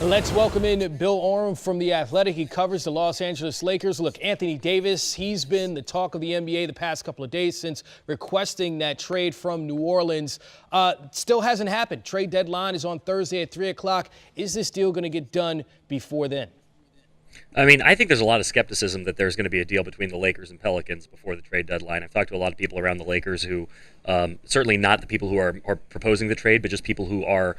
Let's welcome in Bill Oram from The Athletic. He covers the Los Angeles Lakers. Look, Anthony Davis, he's been the talk of the NBA the past couple of days since requesting that trade from New Orleans. Still hasn't happened. Trade deadline is on Thursday at 3 o'clock. Is this deal going to get done before then? I mean, I think there's a lot of skepticism that there's going to be a deal between the Lakers and Pelicans before the trade deadline. I've talked to a lot of people around the Lakers who, certainly not the people who are proposing the trade, but just people who are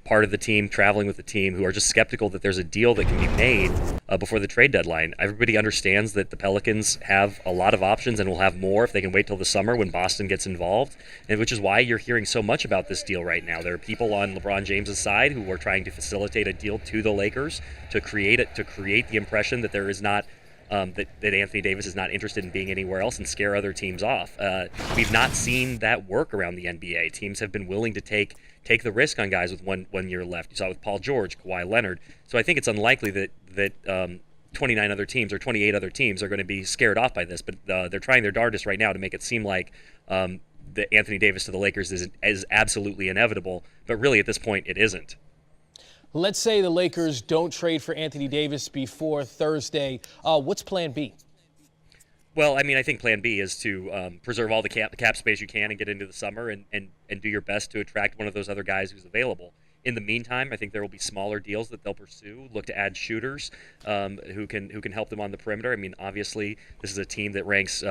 part of the team, traveling with the team, who are just skeptical that there's a deal that can be made before the trade deadline. Everybody understands that the Pelicans have a lot of options and will have more if they can wait till the summer when Boston gets involved, and which is why you're hearing so much about this deal right now. There are people on LeBron James's side who are trying to facilitate a deal to the Lakers to create the impression that there is not that Anthony Davis is not interested in being anywhere else and scare other teams off. We've not seen that work around the NBA. Teams have been willing to take the risk on guys with one year left. You saw it with Paul George, Kawhi Leonard. So I think it's unlikely that 29 other teams or 28 other teams are going to be scared off by this. But they're trying their darndest right now to make it seem like the Anthony Davis to the Lakers is absolutely inevitable. But really, at this point, it isn't. Let's say the Lakers don't trade for Anthony Davis before Thursday. What's plan B? Well, I mean, I think plan B is to preserve all the cap space you can and get into the summer and do your best to attract one of those other guys who's available. In the meantime, I think there will be smaller deals that they'll pursue, look to add shooters who can help them on the perimeter. I mean, obviously, this is a team that ranks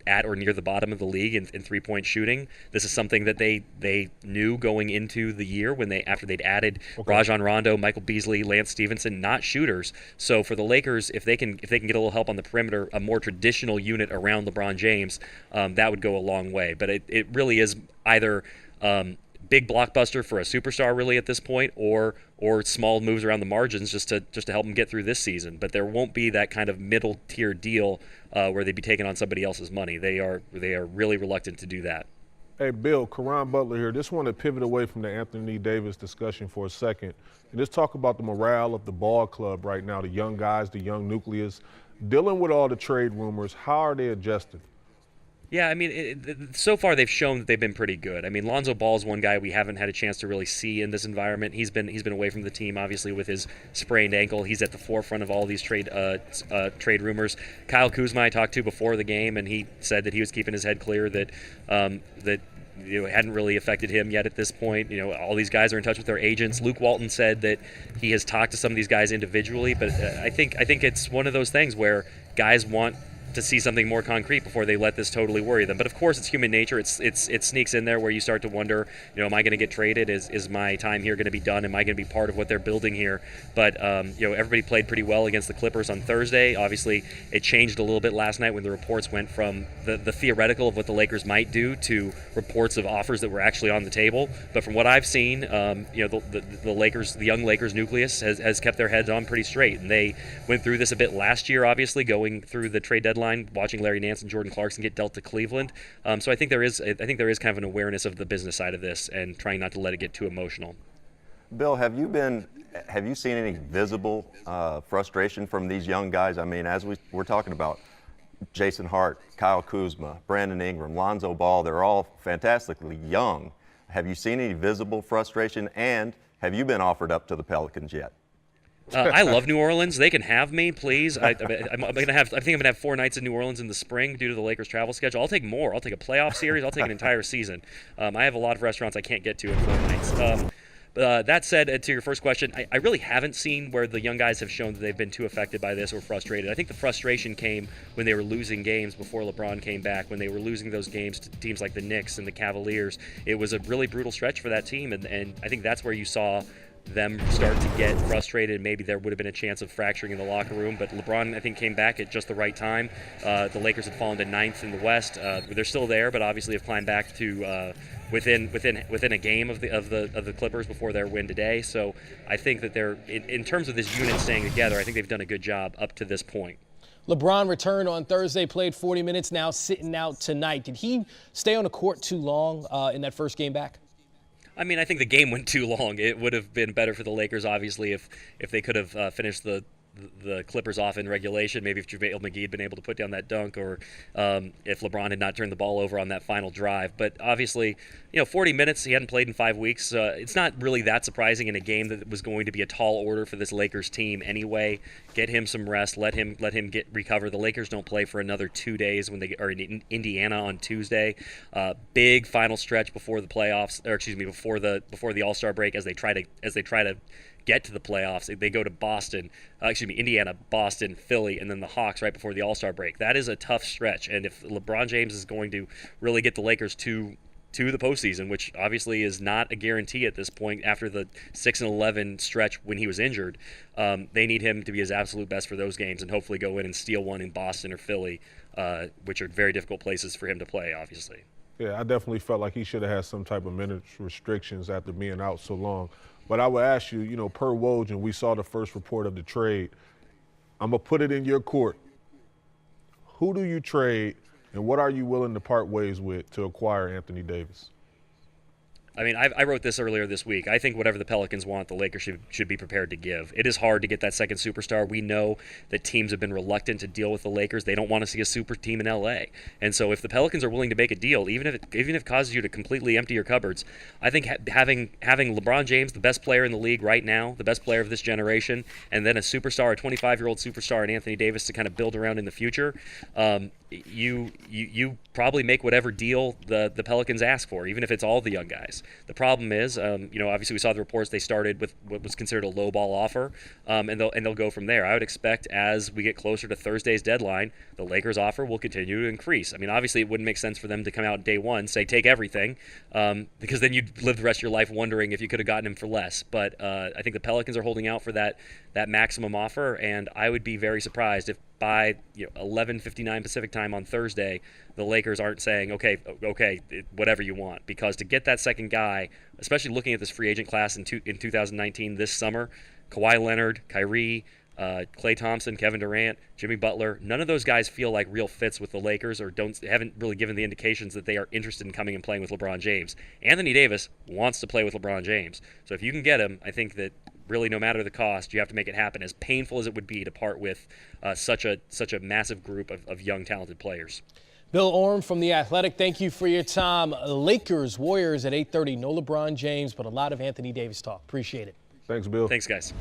at or near the bottom of the league in three-point shooting. This is something that they knew going into the year after they'd added Rajon Rondo, Michael Beasley, Lance Stevenson, not shooters. So for the Lakers, if they can get a little help on the perimeter, a more traditional unit around LeBron James, that would go a long way. But it really is either big blockbuster for a superstar really at this point, or small moves around the margins just to help them get through this season. But there won't be that kind of middle tier deal where they'd be taking on somebody else's money. They are really reluctant to do that. Hey, Bill, Caron Butler here. Just want to pivot away from the Anthony Davis discussion for a second and just talk about the morale of the ball club right now, the young guys, the young nucleus. Dealing with all the trade rumors, how are they adjusting? Yeah, I mean, so far they've shown that they've been pretty good. I mean, Lonzo Ball is one guy we haven't had a chance to really see in this environment. He's been away from the team, obviously, with his sprained ankle. He's at the forefront of all these trade rumors. Kyle Kuzma I talked to before the game, and he said that he was keeping his head clear, that it hadn't really affected him yet at this point. All these guys are in touch with their agents. Luke Walton said that he has talked to some of these guys individually, but I think it's one of those things where guys want to see something more concrete before they let this totally worry them. But of course, it's human nature. It sneaks in there where you start to wonder, am I going to get traded? Is my time here going to be done? Am I going to be part of what they're building here? But everybody played pretty well against the Clippers on Thursday. Obviously, it changed a little bit last night when the reports went from the theoretical of what the Lakers might do to reports of offers that were actually on the table. But from what I've seen, the Lakers, the young Lakers nucleus has kept their heads on pretty straight, and they went through this a bit last year. Obviously, going through the trade deadline, watching Larry Nance and Jordan Clarkson get dealt to Cleveland. So I think there is kind of an awareness of the business side of this and trying not to let it get too emotional. Bill, have you seen any visible frustration from these young guys? I mean, as we're talking about Jason Hart, Kyle Kuzma, Brandon Ingram, Lonzo Ball, they're all fantastically young. Have you seen any visible frustration, and have you been offered up to the Pelicans yet? I love New Orleans. They can have me, please. I think I'm gonna have 4 nights in New Orleans in the spring due to the Lakers' travel schedule. I'll take more. I'll take a playoff series. I'll take an entire season. I have a lot of restaurants I can't get to in 4 nights. That said, to your first question, I really haven't seen where the young guys have shown that they've been too affected by this or frustrated. I think the frustration came when they were losing games before LeBron came back, when they were losing those games to teams like the Knicks and the Cavaliers. It was a really brutal stretch for that team, and I think that's where you saw them start to get frustrated. Maybe there would have been a chance of fracturing in the locker room, but LeBron, I think, came back at just the right time. The Lakers had fallen to 9th in the West. They're still there, but obviously have climbed back to within a game of the Clippers before their win today. So I think that they're in terms of this unit staying together, I think they've done a good job up to this point. LeBron returned on Thursday, played 40 minutes, now sitting out tonight. Did he stay on the court too long in that first game back? I mean, I think the game went too long. It would have been better for the Lakers, obviously, if they could have finished the the Clippers off in regulation. Maybe if JaVale McGee had been able to put down that dunk, or if LeBron had not turned the ball over on that final drive. But obviously, 40 minutes, he hadn't played in 5 weeks. It's not really that surprising in a game that was going to be a tall order for this Lakers team anyway. Get him some rest. Let him recover. The Lakers don't play for another 2 days when they are in Indiana on Tuesday. Big final stretch before the playoffs, or excuse me, before the All-Star break as they try to get to the playoffs. They go to Indiana, Boston, Philly, and then the Hawks right before the All-Star break. That is a tough stretch, and if LeBron James is going to really get the Lakers to the postseason, which obviously is not a guarantee at this point after the 6-11 stretch when he was injured, they need him to be his absolute best for those games and hopefully go in and steal one in Boston or Philly, which are very difficult places for him to play, obviously. Yeah, I definitely felt like he should have had some type of minutes restrictions after being out so long. But I would ask you, per Woj, and we saw the first report of the trade, I'm going to put it in your court. Who do you trade, and what are you willing to part ways with to acquire Anthony Davis? I mean, I wrote this earlier this week. I think whatever the Pelicans want, the Lakers should be prepared to give. It is hard to get that second superstar. We know that teams have been reluctant to deal with the Lakers. They don't want to see a super team in L.A. And so if the Pelicans are willing to make a deal, even if it causes you to completely empty your cupboards, I think having LeBron James, the best player in the league right now, the best player of this generation, and then a superstar, a 25-year-old superstar in Anthony Davis to kind of build around in the future, you probably make whatever deal the Pelicans ask for, even if it's all the young guys. The problem is, obviously we saw the reports they started with what was considered a low ball offer, and they'll go from there. I would expect as we get closer to Thursday's deadline, the Lakers' offer will continue to increase. I mean, obviously it wouldn't make sense for them to come out day one, say take everything, because then you'd live the rest of your life wondering if you could have gotten him for less. But I think the Pelicans are holding out for that maximum offer, and I would be very surprised if by 11:59 Pacific time on Thursday, the Lakers aren't saying, okay, whatever you want. Because to get that second guy, especially looking at this free agent class in 2019 this summer, Kawhi Leonard, Kyrie, Klay Thompson, Kevin Durant, Jimmy Butler, none of those guys feel like real fits with the Lakers or haven't really given the indications that they are interested in coming and playing with LeBron James. Anthony Davis wants to play with LeBron James. So if you can get him, I think that really no matter the cost, you have to make it happen, as painful as it would be to part with such a massive group of young, talented players. Bill Oram from The Athletic, thank you for your time. Lakers, Warriors at 8:30. No LeBron James, but a lot of Anthony Davis talk. Appreciate it. Thanks, Bill. Thanks, guys.